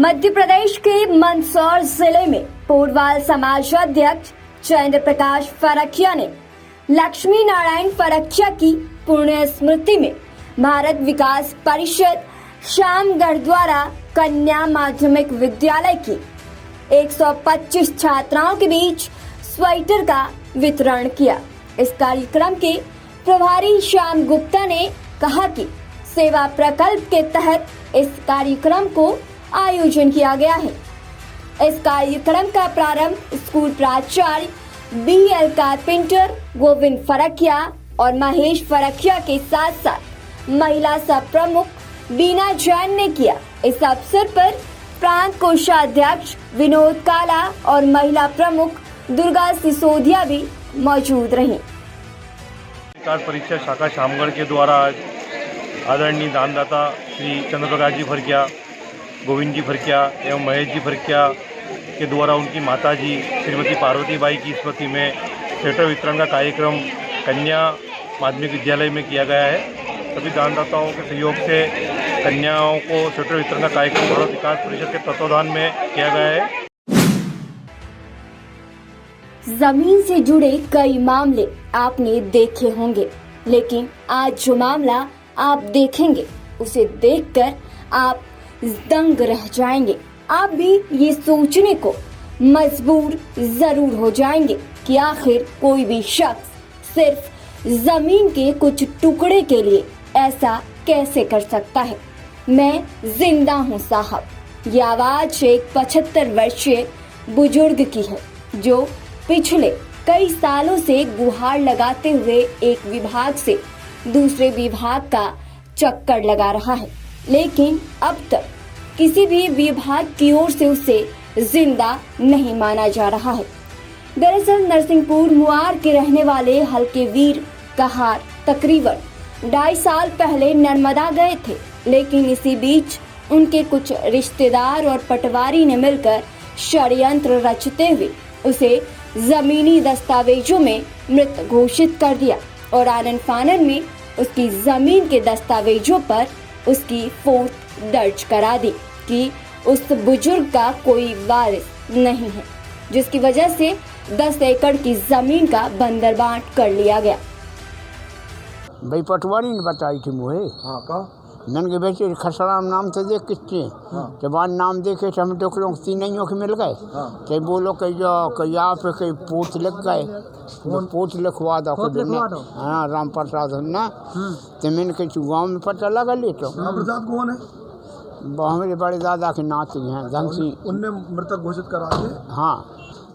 मध्य प्रदेश के मंदसौर जिले में पूर्वाल समाज अध्यक्ष चंद्र प्रकाश फरकिया ने लक्ष्मी नारायण फरकिया की पुण्य स्मृति में भारत विकास परिषद श्यामगढ़ द्वारा कन्या माध्यमिक विद्यालय की 125 छात्राओं के बीच स्वेटर का वितरण किया। इस कार्यक्रम के प्रभारी श्याम गुप्ता ने कहा कि सेवा प्रकल्प के तहत इस कार्यक्रम को आयोजन किया गया है। इस कार्यक्रम का प्रारंभ स्कूल प्राचार्य BL कारपेंटर, गोविंद फरकिया और महेश फरकिया के साथ साथ महिला सब प्रमुख बीना जैन ने किया। इस अवसर पर प्रांत कोषाध्यक्ष विनोद काला और महिला प्रमुख दुर्गा सिसोदिया भी मौजूद रही। विकास परिषद शाखा श्यामगढ़ के द्वारा आदरणीय दानदाता श्री चंद्र प्रकाश जी फरकिया, गोविंद जी फरकिया एवं महेश जी फरकिया के द्वारा उनकी माताजी श्रीमती पार्वती बाई की स्मृति में स्वेटर वितरण का कार्यक्रम कन्या माध्यमिक विद्यालय में किया गया है। सभी दानदाताओं के सहयोग से कन्याओं को स्वेटर वितरण का कार्यक्रम भारत विकास परिषद के तत्वाधान में किया गया है। जमीन से जुड़े कई मामले आपने देखे होंगे, लेकिन आज जो मामला आप देखेंगे उसे देखकर आप दंग रह जाएंगे। आप भी ये सोचने को मजबूर जरूर हो जाएंगे कि आखिर कोई भी शख्स सिर्फ जमीन के कुछ टुकड़े के लिए ऐसा कैसे कर सकता है। मैं जिंदा हूँ साहब। ये आवाज एक 75 वर्षीय बुजुर्ग की है जो पिछले कई सालों से गुहार लगाते हुए एक विभाग से दूसरे विभाग का चक्कर लगा रहा है, लेकिन अब तक किसी भी विभाग की ओर से उसे जिंदा नहीं माना जा रहा है। दरअसल नरसिंहपुर मुआर के रहने वाले हल्के वीर कहार तकरीबन 2.5 साल पहले नर्मदा गए थे, लेकिन इसी बीच उनके कुछ रिश्तेदार और पटवारी ने मिलकर षड्यंत्र रचते हुए उसे जमीनी दस्तावेजों में मृत घोषित कर दिया और आनन फानन में उसकी जमीन के दस्तावेजों पर उसकी फोर्थ दर्ज करा दी कि उस बुजुर्ग का कोई वारिस नहीं है, जिसकी वजह से 10 एकड़ की जमीन का बंदरबांट कर लिया गया। भाई पटवारी ने बताई थी मुझे। हाँ का मैंने के बेटे खसराम नाम से देख किसके के बाद नाम देखे तो हम लोग तीनों के मिल गए। तो बोलो कि जो कि यहाँ पे कई पोत लिख गए, पोत लिखवा दो हाँ राम प्रसाद ना। तो मैंने कही गाँव में पता लगा ले तो राम प्रसाद कौन है? हमारे बड़े दादा के नाती हैं धन सिंह। उनने मृतक घोषित करा दिए। हाँ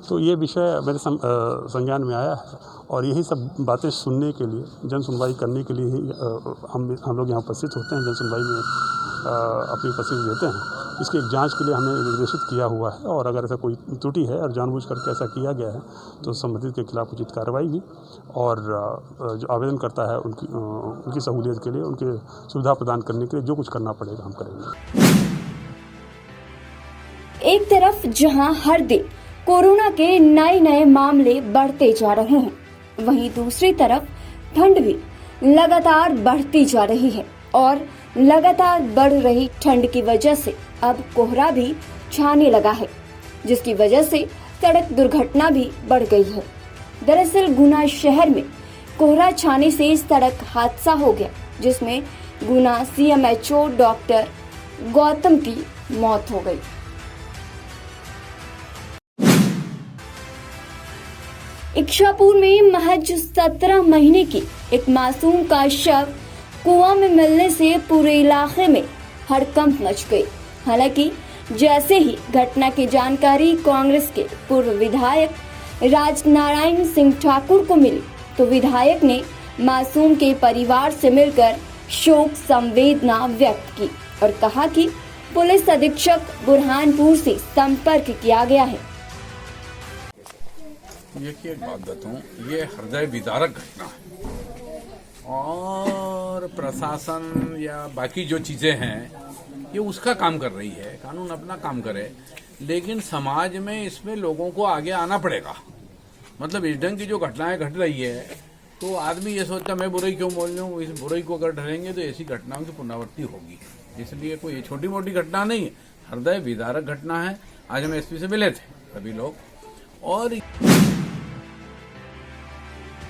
तो ये विषय मेरे संज्ञान में आया है और यही सब बातें सुनने के लिए, जन सुनवाई करने के लिए ही हम लोग यहाँ उपस्थित होते हैं, जन सुनवाई में अपनी उपस्थिति देते हैं। इसकी एक जांच के लिए हमें निर्देशित किया हुआ है और अगर ऐसा कोई त्रुटि है और जानबूझ करके ऐसा किया गया है तो संबंधित के खिलाफ उचित कार्रवाई भी और जो आवेदन करता है उनकी सहूलियत के लिए, उनके सुविधा प्रदान करने के लिए जो कुछ करना पड़ेगा हम करेंगे। एक तरफ जहां हर दिन कोरोना के नए मामले बढ़ते जा रहे हैं, वहीं दूसरी तरफ ठंड भी लगातार बढ़ती जा रही है और लगातार बढ़ रही ठंड की वजह से अब कोहरा भी छाने लगा है, जिसकी वजह से सड़क दुर्घटना भी बढ़ गई है। दरअसल गुना शहर में कोहरा छाने से सड़क हादसा हो गया, जिसमें गुना CMHO डॉक्टर गौतम की मौत हो गई। इच्छापुर में महज 17 महीने की एक मासूम का शव कुआं में मिलने से पूरे इलाके में हड़कंप मच गई। हालांकि जैसे ही घटना की जानकारी कांग्रेस के पूर्व विधायक राजनारायण सिंह ठाकुर को मिली तो विधायक ने मासूम के परिवार से मिलकर शोक संवेदना व्यक्त की और कहा कि पुलिस अधीक्षक बुरहानपुर से संपर्क किया गया है। ये की एक बात बताऊं, ये हृदय विदारक घटना है और प्रशासन या बाकी जो चीजें हैं ये उसका काम कर रही है, कानून अपना काम करे, लेकिन समाज में इसमें लोगों को आगे आना पड़ेगा। मतलब इस ढंग की जो घटनाएं घट रही है तो आदमी ये सोचता मैं बुराई क्यों बोल रहा हूँ, इस बुराई को अगर डरेंगे तो ऐसी घटनाओं की पुनरावृत्ति होगी। इसलिए कोई छोटी मोटी घटना नहीं है, हृदय विदारक घटना है। आज हम एसपी से मिले थे सभी लोग, और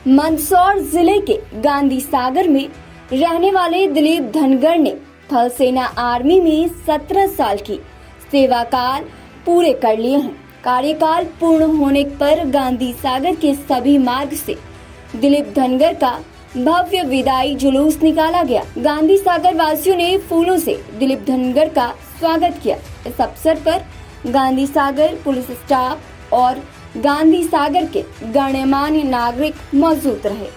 मंदसौर जिले के गांधी सागर में रहने वाले दिलीप धनगर ने थल सेना आर्मी में 17 साल की सेवा काल पूरे कर लिए हैं। कार्यकाल पूर्ण होने पर गांधी सागर के सभी मार्ग से दिलीप धनगर का भव्य विदाई जुलूस निकाला गया। गांधी सागर वासियों ने फूलों से दिलीप धनगर का स्वागत किया। इस अवसर पर गांधी सागर पुलिस स्टाफ और गांधी सागर के गणमान्य नागरिक मौजूद रहे।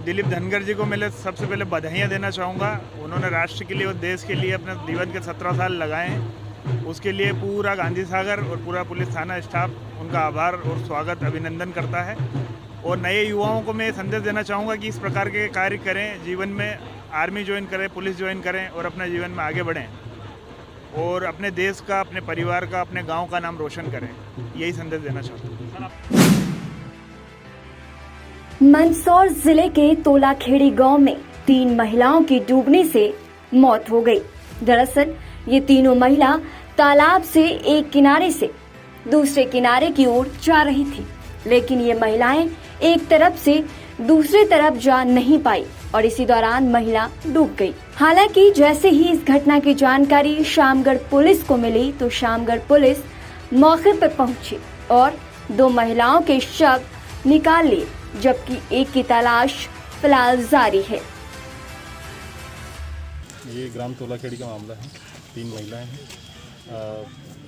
दिलीप धनगर जी को मैं सबसे पहले बधाइयाँ देना चाहूँगा। उन्होंने राष्ट्र के लिए और देश के लिए अपने जीवन के 17 साल लगाए हैं। उसके लिए पूरा गांधी सागर और पूरा पुलिस थाना स्टाफ उनका आभार और स्वागत अभिनंदन करता है। और नए युवाओं को मैं संदेश देना चाहूँगा कि इस प्रकार के कार्य करें, जीवन में आर्मी ज्वाइन करें, पुलिस ज्वाइन करें और अपने जीवन में आगे बढ़ें और अपने देश का, अपने परिवार का, अपने गाँव का नाम रोशन करें। यही संदेश देना चाहता हूँ। मंदसौर जिले के तोलाखेड़ी गांव में 3 महिलाओं की डूबने से मौत हो गई। दरअसल ये तीनों महिला तालाब से एक किनारे से दूसरे किनारे की ओर जा रही थी, लेकिन ये महिलाएं एक तरफ से दूसरी तरफ जा नहीं पाई और इसी दौरान महिला डूब गई। हालांकि जैसे ही इस घटना की जानकारी शामगढ़ पुलिस को मिली तो शामगढ़ पुलिस मौके पर पहुंची और 2 महिलाओं के शव निकाल लिए, जबकि एक की तलाश फिलहाल जारी है। ये ग्राम तोलाखेड़ी का मामला है। 3 महिलाएं हैं।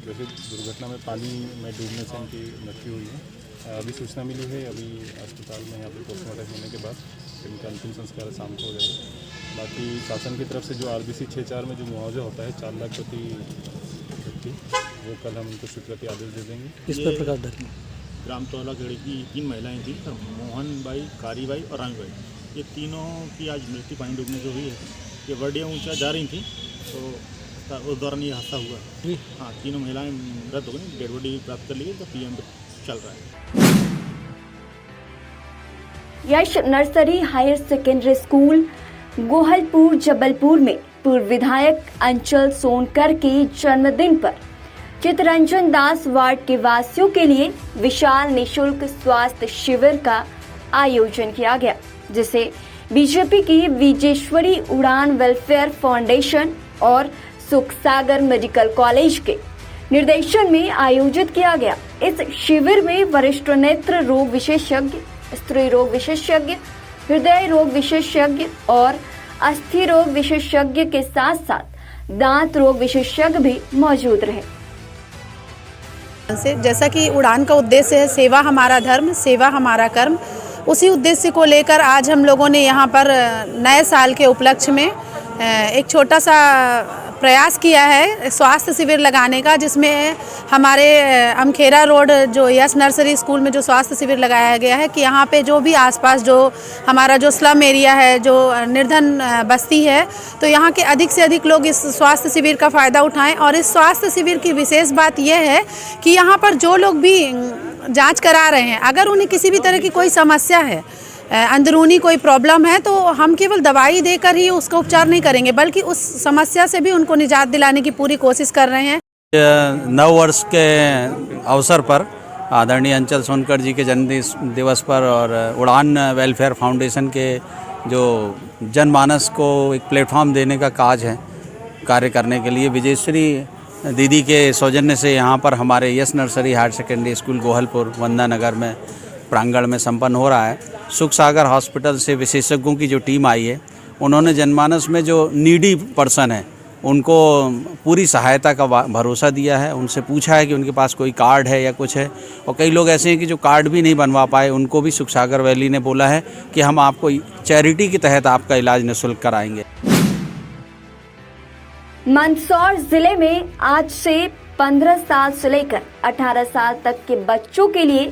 जैसे दुर्घटना में पानी में डूबने से उनकी मृत्यु हुई है। अभी सूचना मिली है, अभी अस्पताल में यहाँ पर पोस्टमार्टम होने के बाद इनका अंतिम संस्कार शाम को हो जाएगा। बाकी शासन की तरफ से जो RBC 6-4 में जो मुआवजा होता है 4 लाख प्रति व्यक्ति, वो कल हम उनको स्वीकृति आदेश दे देंगे। इस पर प्रकाश ग्राम तोलाखेड़ी की 3 महिलाएं थी, मोहन बाई, कारी बाई और रामी बाई। ये तीनों की आज मृत्यु पानी डूबने से हुई है। ये वर्डियाँ ऊंचा जा रही थी तो उस दौरान ये हादसा हुआ। हाँ, तीनों महिलाएं मृत हो गई। डेड बॉडी प्राप्त कर ली तो PM चल रहा है। Yash nursery higher secondary school Gohalpur Jabalpur में पूर्व विधायक अंचल सोनकर के जन्मदिन पर चितरंजन दास वार्ड के वासियों के लिए विशाल निशुल्क स्वास्थ्य शिविर का आयोजन किया गया, जिसे बीजेपी की विजेश्वरी उड़ान वेलफेयर फाउंडेशन और सुख सागर मेडिकल कॉलेज के निर्देशन में आयोजित किया गया। इस शिविर में वरिष्ठ नेत्र रोग विशेषज्ञ, स्त्री रोग विशेषज्ञ, हृदय रोग विशेषज्ञ और अस्थि रोग विशेषज्ञ के साथ साथ दांत रोग विशेषज्ञ भी मौजूद रहे। जैसा कि उड़ान का उद्देश्य है सेवा हमारा धर्म, सेवा हमारा कर्म, उसी उद्देश्य को लेकर आज हम लोगों ने यहाँ पर नए साल के उपलक्ष्य में एक छोटा सा प्रयास किया है स्वास्थ्य शिविर लगाने का, जिसमें हमारे अमखेरा रोड जो यश नर्सरी स्कूल में जो स्वास्थ्य शिविर लगाया गया है कि यहाँ पे जो भी आसपास जो हमारा जो स्लम एरिया है, जो निर्धन बस्ती है, तो यहाँ के अधिक से अधिक लोग इस स्वास्थ्य शिविर का फ़ायदा उठाएं। और इस स्वास्थ्य शिविर की विशेष बात यह है कि यहाँ पर जो लोग भी जाँच करा रहे हैं, अगर उन्हें किसी भी तरह की कोई समस्या है, अंदरूनी कोई प्रॉब्लम है, तो हम केवल दवाई देकर ही उसका उपचार नहीं करेंगे, बल्कि उस समस्या से भी उनको निजात दिलाने की पूरी कोशिश कर रहे हैं। 9 वर्ष के अवसर पर आदरणीय अंचल सोनकर जी के जन्म दिवस पर और उड़ान वेलफेयर फाउंडेशन के जो जनमानस को एक प्लेटफॉर्म देने का कार्य करने के लिए विजयश्री दीदी के सौजन्य से यहाँ पर हमारे Yash nursery higher secondary school Gohalpur Vandana Nagar में प्रांगण में संपन्न हो रहा है। सुख सागर हॉस्पिटल से विशेषज्ञों की जो टीम आई है, उन्होंने जनमानस में जो नीडी पर्सन है उनको पूरी सहायता का भरोसा दिया है। उनसे पूछा है कि उनके पास कोई कार्ड है या कुछ है, और कई लोग ऐसे हैं कि जो कार्ड भी नहीं बनवा पाए, उनको भी सुख सागर वैली ने बोला है कि हम आपको चैरिटी के तहत आपका इलाज निःशुल्क कराएंगे। मंदसौर जिले में आज से 15 साल से लेकर 18 साल तक के बच्चों के लिए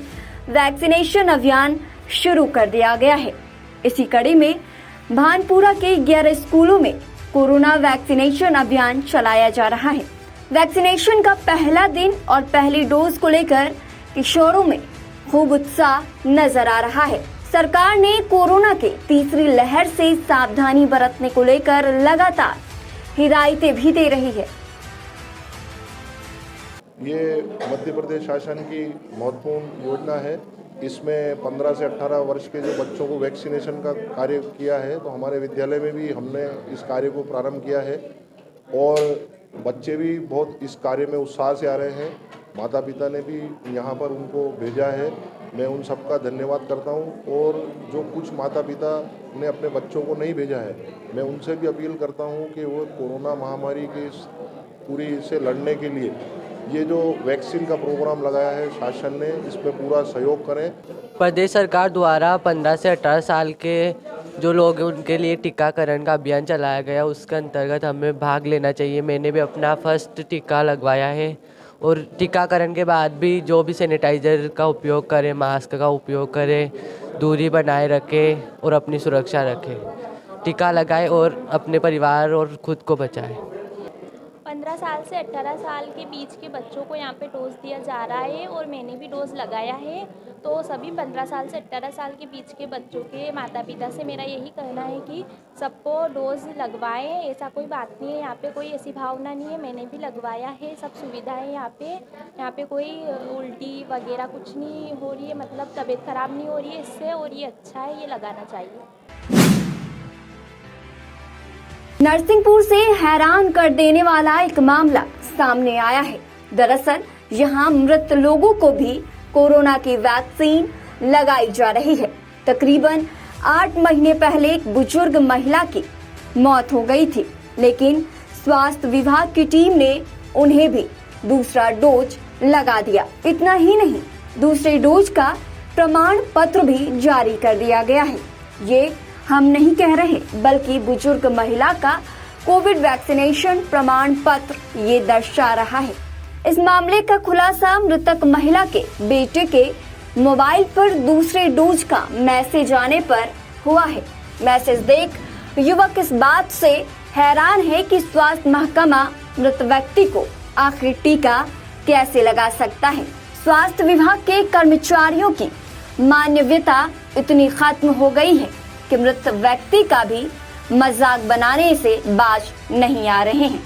वैक्सीनेशन अभियान शुरू कर दिया गया है। इसी कड़ी में भानपुरा के 11 स्कूलों में कोरोना वैक्सीनेशन अभियान चलाया जा रहा है। वैक्सीनेशन का पहला दिन और पहली डोज को लेकर किशोरों में खूब उत्साह नजर आ रहा है। सरकार ने कोरोना के तीसरी लहर से सावधानी बरतने को लेकर लगातार हिदायतें भी दे रही है। ये मध्य प्रदेश शासन की महत्वपूर्ण योजना है। इसमें 15 से 18 वर्ष के जो बच्चों को वैक्सीनेशन का कार्य किया है, तो हमारे विद्यालय में भी हमने इस कार्य को प्रारंभ किया है और बच्चे भी बहुत इस कार्य में उत्साह से आ रहे हैं। माता पिता ने भी यहाँ पर उनको भेजा है, मैं उन सबका धन्यवाद करता हूँ। और जो कुछ माता पिता ने अपने बच्चों को नहीं भेजा है, मैं उनसे भी अपील करता हूँ कि वो कोरोना महामारी के पूरी से लड़ने के लिए ये जो वैक्सीन का प्रोग्राम लगाया है शासन ने, इसमें पूरा सहयोग करें। प्रदेश सरकार द्वारा 15 से 18 साल के जो लोग हैं उनके लिए टीकाकरण का अभियान चलाया गया, उसके अंतर्गत हमें भाग लेना चाहिए। मैंने भी अपना फर्स्ट टीका लगवाया है और टीकाकरण के बाद भी जो भी सैनिटाइज़र का उपयोग करें, मास्क का उपयोग करें, दूरी बनाए रखें और अपनी सुरक्षा रखें। टीका लगाएं और अपने परिवार और खुद को बचाएं। 15 साल से 18 साल के बीच के बच्चों को यहाँ पे डोज दिया जा रहा है और मैंने भी डोज लगाया है। तो सभी 15 साल से 18 साल के बीच के बच्चों के माता पिता से मेरा यही कहना है कि सबको डोज लगवाएं। ऐसा कोई बात नहीं है, यहाँ पे कोई ऐसी भावना नहीं है। मैंने भी लगवाया है, सब सुविधा है यहाँ पे कोई उल्टी वगैरह कुछ नहीं हो रही है, मतलब तबीयत ख़राब नहीं हो रही है इससे, और ये अच्छा है, ये लगाना चाहिए। नरसिंहपुर से हैरान कर देने वाला एक मामला सामने आया है। दरअसल यहां मृत लोगों को भी कोरोना की वैक्सीन लगाई जा रही है। तकरीबन 8 महीने पहले एक बुजुर्ग महिला की मौत हो गई थी, लेकिन स्वास्थ्य विभाग की टीम ने उन्हें भी दूसरा डोज लगा दिया। इतना ही नहीं, दूसरे डोज का प्रमाण पत्र भी जारी कर दिया गया है। ये हम नहीं कह रहे, बल्कि बुजुर्ग महिला का कोविड वैक्सीनेशन प्रमाण पत्र ये दर्शा रहा है। इस मामले का खुलासा मृतक महिला के बेटे के मोबाइल पर दूसरे डोज का मैसेज आने पर हुआ है। मैसेज देख युवक इस बात से हैरान है कि स्वास्थ्य महकमा मृत व्यक्ति को आखिर टीका कैसे लगा सकता है। स्वास्थ्य विभाग के कर्मचारियों की मानवीयता इतनी खत्म हो गई है कि मृत व्यक्ति का भी मजाक बनाने से बाज नहीं आ रहे हैं।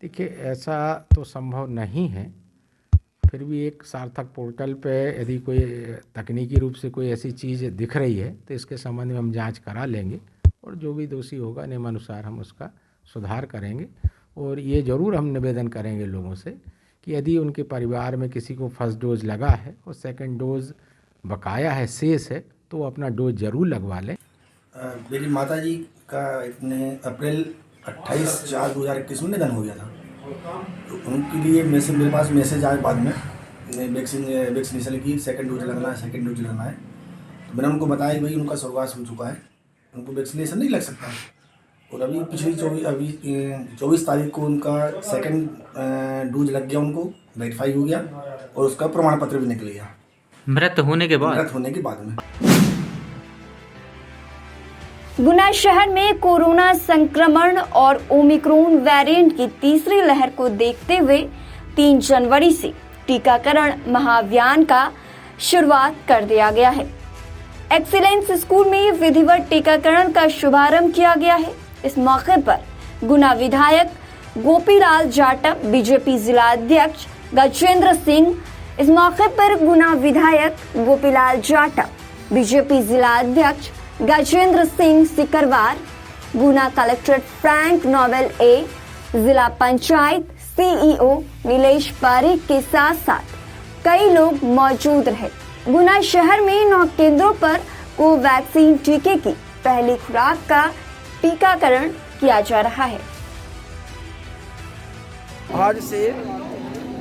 देखिए, ऐसा तो संभव नहीं है, फिर भी एक सार्थक पोर्टल पे यदि कोई तकनीकी रूप से कोई ऐसी चीज़ दिख रही है तो इसके संबंध में हम जांच करा लेंगे और जो भी दोषी होगा नियमानुसार हम उसका सुधार करेंगे। और ये ज़रूर हम निवेदन करेंगे लोगों से कि यदि उनके परिवार में किसी को फर्स्ट डोज लगा है और सेकंड डोज बकाया है, शेष है, तो वो अपना डोज ज़रूर लगवा लें। मेरी माताजी का अप्रैल 28/4/2021 में निधन हो गया था, तो उनके लिए मेरे पास मैसेज आए बाद में वैक्सीनेशन की सेकंड डोज लगना है। तो मैंने उनको बताया कि भाई उनका स्वर्गवास हो चुका है, उनको वैक्सीनेशन नहीं लग सकता। और अभी पिछली 24 तारीख को उनका सेकंड डोज लग गया, उनको वेरीफाई हो गया और उसका प्रमाण पत्र भी निकल गया मृत होने के बाद में। गुना शहर में कोरोना संक्रमण और ओमिक्रॉन वेरिएंट की तीसरी लहर को देखते हुए 3 जनवरी से टीकाकरण महाअभियान का शुरुआत कर दिया गया है। एक्सीलेंस स्कूल में विधिवत टीकाकरण का शुभारंभ किया गया है। इस मौके पर गुना विधायक गोपीलाल जाटव, बीजेपी जिला अध्यक्ष गजेंद्र सिंह, इस मौके पर गुना विधायक गोपीलाल जाटव, बीजेपी जिला अध्यक्ष गजेंद्र सिंह सिकरवार, गुना कलेक्टर फ्रैंक नोबेल ए, जिला पंचायत सीईओ नीलेश पारीक के साथ साथ कई लोग मौजूद रहे। गुना शहर में 9 केंद्रों पर कोवैक्सीन टीके की पहली खुराक का टीकाकरण किया जा रहा है। आज से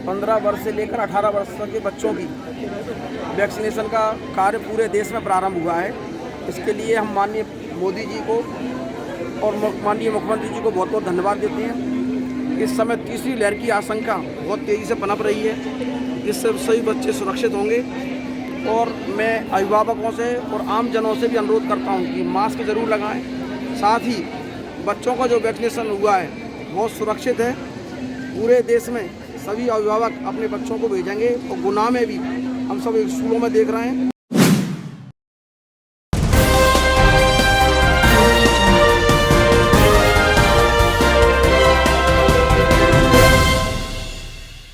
15 वर्ष से लेकर 18 वर्ष तक के बच्चों की वैक्सीनेशन का कार्य पूरे देश में प्रारंभ हुआ है। इसके लिए हम माननीय मोदी जी को और माननीय मुख्यमंत्री जी को बहुत बहुत धन्यवाद देते हैं। इस समय तीसरी लहर की आशंका बहुत तेज़ी से पनप रही है, जिससे सभी बच्चे सुरक्षित होंगे। और मैं अभिभावकों से और आम जनों से भी अनुरोध करता हूं कि मास्क जरूर लगाएं। साथ ही बच्चों का जो वैक्सीनेशन हुआ है बहुत सुरक्षित है। पूरे देश में सभी अभिभावक अपने बच्चों को भेजेंगे और गुना में भी हम सब स्कूलों में देख रहे हैं